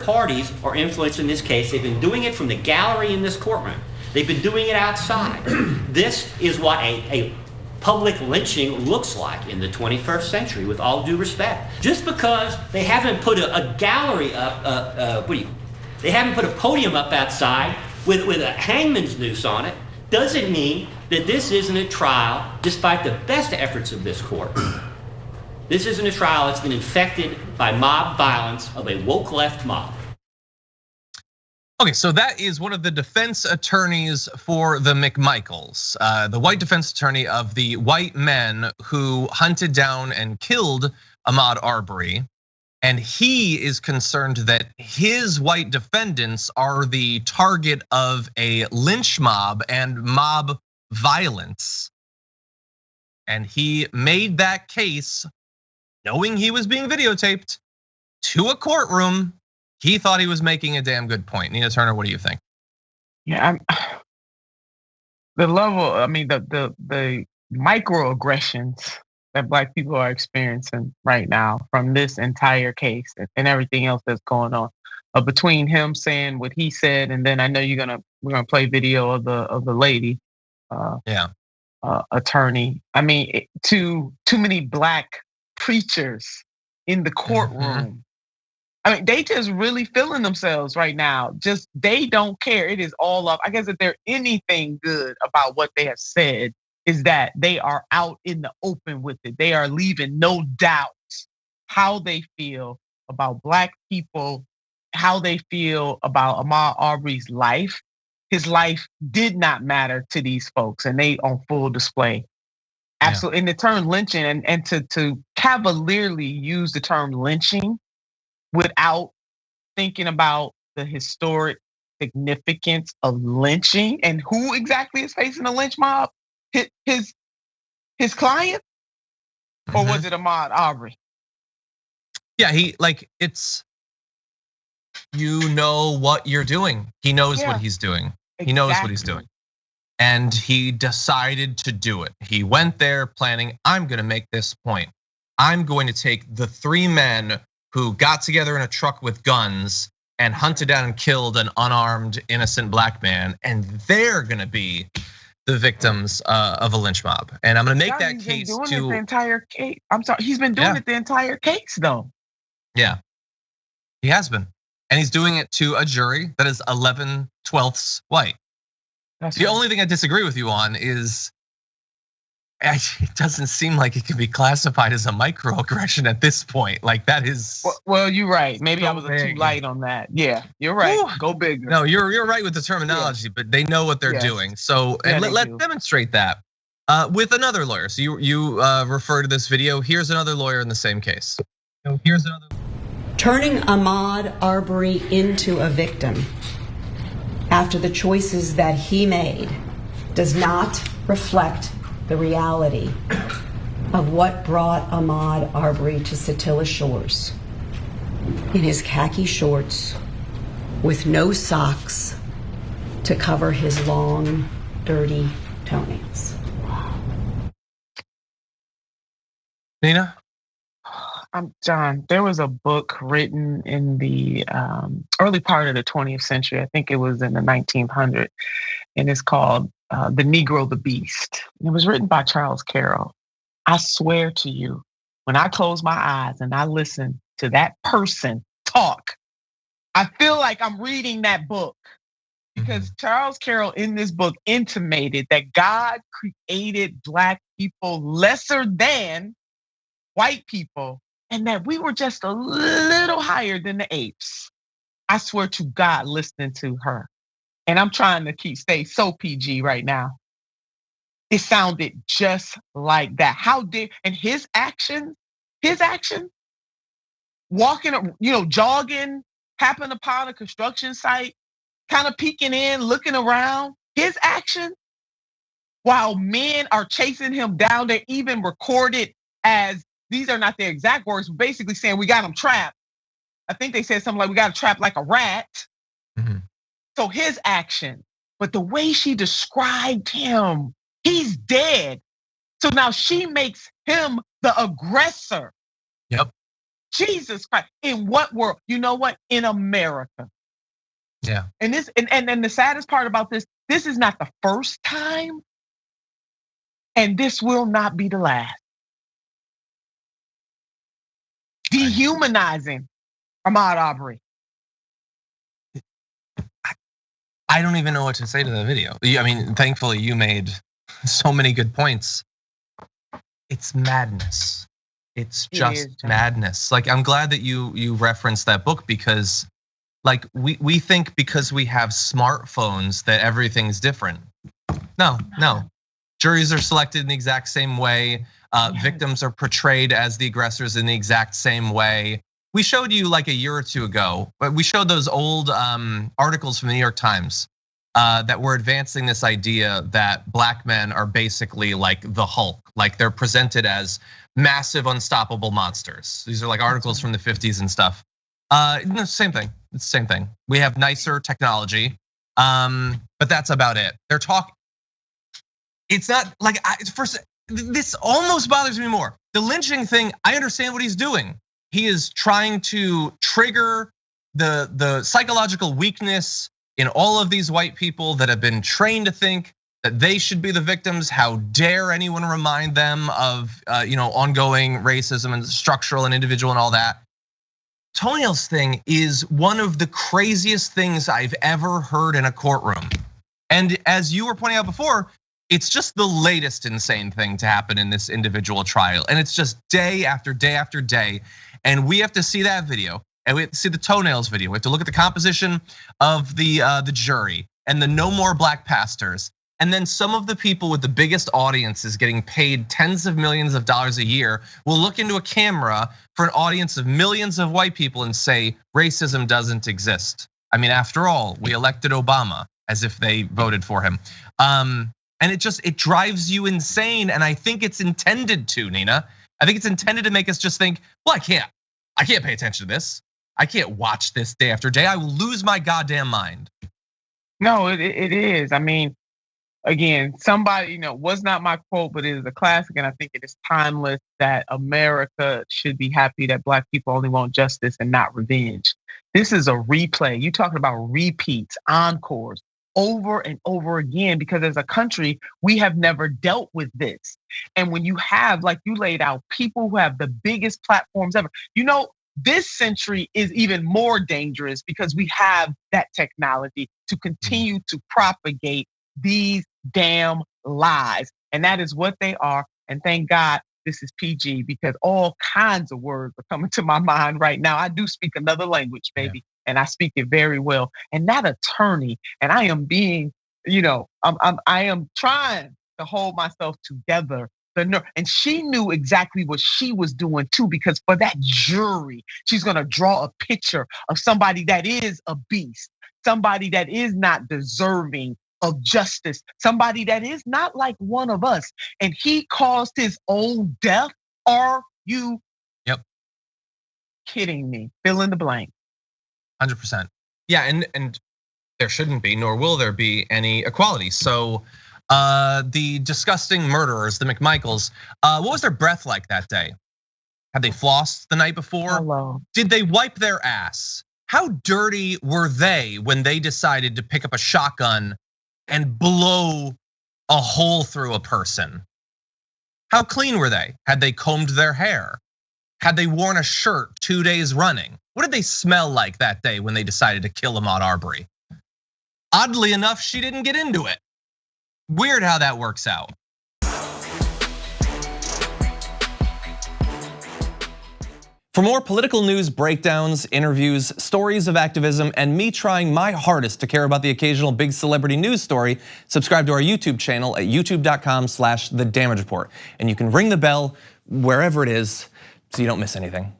parties are influencing this case. They've been doing it from the gallery in this courtroom. They've been doing it outside. This is what a public lynching looks like in the 21st century, with all due respect. Just because they haven't put a gallery up, they haven't put a podium up outside with a hangman's noose on it, doesn't mean that this isn't a trial, despite the best efforts of this court. This isn't a trial that's been infected by mob violence of a woke left mob. Okay, so that is one of the defense attorneys for the McMichaels, the white defense attorney of the white men who hunted down and killed Ahmaud Arbery. And he is concerned that his white defendants are the target of a lynch mob and mob violence. And he made that case knowing he was being videotaped to a courtroom. He thought he was making a damn good point. Nina Turner, what do you think? Yeah, the level, I mean, the microaggressions that Black people are experiencing right now from this entire case and everything else that's going on, between him saying what he said, and then I know we're gonna play video of the lady, attorney. I mean, too many Black preachers in the courtroom. I mean, they just really feeling themselves right now. Just, they don't care. It is all up. I guess if there's anything good about what they have said is that they are out in the open with it. They are leaving no doubt how they feel about Black people, how they feel about Ahmaud Arbery's life. His life did not matter to these folks, and they on full display. Absolutely. And the term lynching, and to cavalierly use the term lynching without thinking about the historic significance of lynching and who exactly is facing a lynch mob, his client, or was it Ahmaud Arbery? Yeah, it's, you know what you're doing. He knows what he's doing. Exactly. He knows what he's doing. And he decided to do it. He went there planning, I'm gonna make this point. I'm going to take the 3 men who got together in a truck with guns and hunted down and killed an unarmed, innocent Black man, and they're gonna be the victims of a lynch mob. And I'm gonna make that case to the entire case. I'm sorry, he's been doing it the entire case, though. Yeah, he has been, and he's doing it to a jury that is 11/12 white. That's the only thing I disagree with you on is it doesn't seem like it can be classified as a microaggression at this point. Like, that is. Well, you're right. Maybe I was too light on that. Yeah, you're right. Ooh. Go bigger. No, you're right with the terminology, but they know what they're doing. So let's demonstrate that with another lawyer. So you refer to this video. Here's another lawyer in the same case. So here's another. Turning Ahmaud Arbery into a victim after the choices that he made does not reflect the reality of what brought Ahmaud Arbery to Satilla Shores in his khaki shorts with no socks to cover his long, dirty toenails. Nina? John, there was a book written in the early part of the 20th century. I think it was in the 1900s, and it's called The Negro, the Beast. And it was written by Charles Carroll. I swear to you, when I close my eyes and I listen to that person talk, I feel like I'm reading that book. Because Charles Carroll in this book intimated that God created Black people lesser than white people, and that we were just a little higher than the apes. I swear to God, listening to her. And I'm trying to stay so PG right now. It sounded just like that. How dare, and his action, walking, jogging, happened upon a construction site, kind of peeking in, looking around, his action, while men are chasing him down, they're even recorded as, these are not their exact words, but basically saying we got him trapped. I think they said something like, we got him trapped like a rat. So his action, but the way she described him, he's dead. So now she makes him the aggressor. Yep. Jesus Christ. In what world? You know what? In America. Yeah. And this and the saddest part about this is not the first time, and this will not be the last. Dehumanizing Ahmaud Arbery. I don't even know what to say to the video. I mean, thankfully you made so many good points. It's madness. It's just madness. Like, I'm glad that you referenced that book, because like we think because we have smartphones that everything's different. No. Juries are selected in the exact same way. Victims are portrayed as the aggressors in the exact same way. We showed you like a year or two ago, but we showed those old articles from the New York Times that were advancing this idea that black men are basically like the Hulk, like they're presented as massive, unstoppable monsters. These are like articles from the 50s and stuff. Same thing. It's the same thing. We have nicer technology, but that's about it. They're talking. It's not like first. This almost bothers me more. The lynching thing, I understand what he's doing. He is trying to trigger the psychological weakness in all of these white people that have been trained to think that they should be the victims. How dare anyone remind them of ongoing racism and structural and individual and all that. Toenails thing is one of the craziest things I've ever heard in a courtroom. And as you were pointing out before, it's just the latest insane thing to happen in this individual trial. And it's just day after day after day. And we have to see that video, and we have to see the toenails video. We have to look at the composition of the jury and the no more black pastors. And then some of the people with the biggest audiences getting paid tens of millions of dollars a year will look into a camera for an audience of millions of white people and say, racism doesn't exist. I mean, after all, we elected Obama, as if they voted for him. And it drives you insane. And I think it's intended to, Nina. I think it's intended to make us just think, well, I can't pay attention to this. I can't watch this day after day. I will lose my goddamn mind. No, it is. I mean, again, somebody, was not my quote, but it is a classic, and I think it is timeless that America should be happy that black people only want justice and not revenge. This is a replay. You talking about repeats, encores, over and over again, because as a country, we have never dealt with this. And when you have, like you laid out, people who have the biggest platforms ever, this century is even more dangerous because we have that technology to continue to propagate these damn lies. And that is what they are. And thank God this is PG, because all kinds of words are coming to my mind right now. I do speak another language, baby. Yeah. And I speak it very well. And that attorney, and I am being, I am trying to hold myself together. And she knew exactly what she was doing too, because for that jury, she's gonna draw a picture of somebody that is a beast, somebody that is not deserving of justice, somebody that is not like one of us. And he caused his own death. Are you kidding me? Fill in the blank. 100%. Yeah, and there shouldn't be, nor will there be any equality. So the disgusting murderers, the McMichaels, what was their breath like that day? Had they flossed the night before? Hello. Did they wipe their ass? How dirty were they when they decided to pick up a shotgun and blow a hole through a person? How clean were they? Had they combed their hair? Had they worn a shirt 2 days running? What did they smell like that day when they decided to kill Ahmaud Arbery? Oddly enough, she didn't get into it. Weird how that works out. For more political news, breakdowns, interviews, stories of activism, and me trying my hardest to care about the occasional big celebrity news story, subscribe to our YouTube channel at youtube.com/The Damage Report. And you can ring the bell wherever it is so you don't miss anything.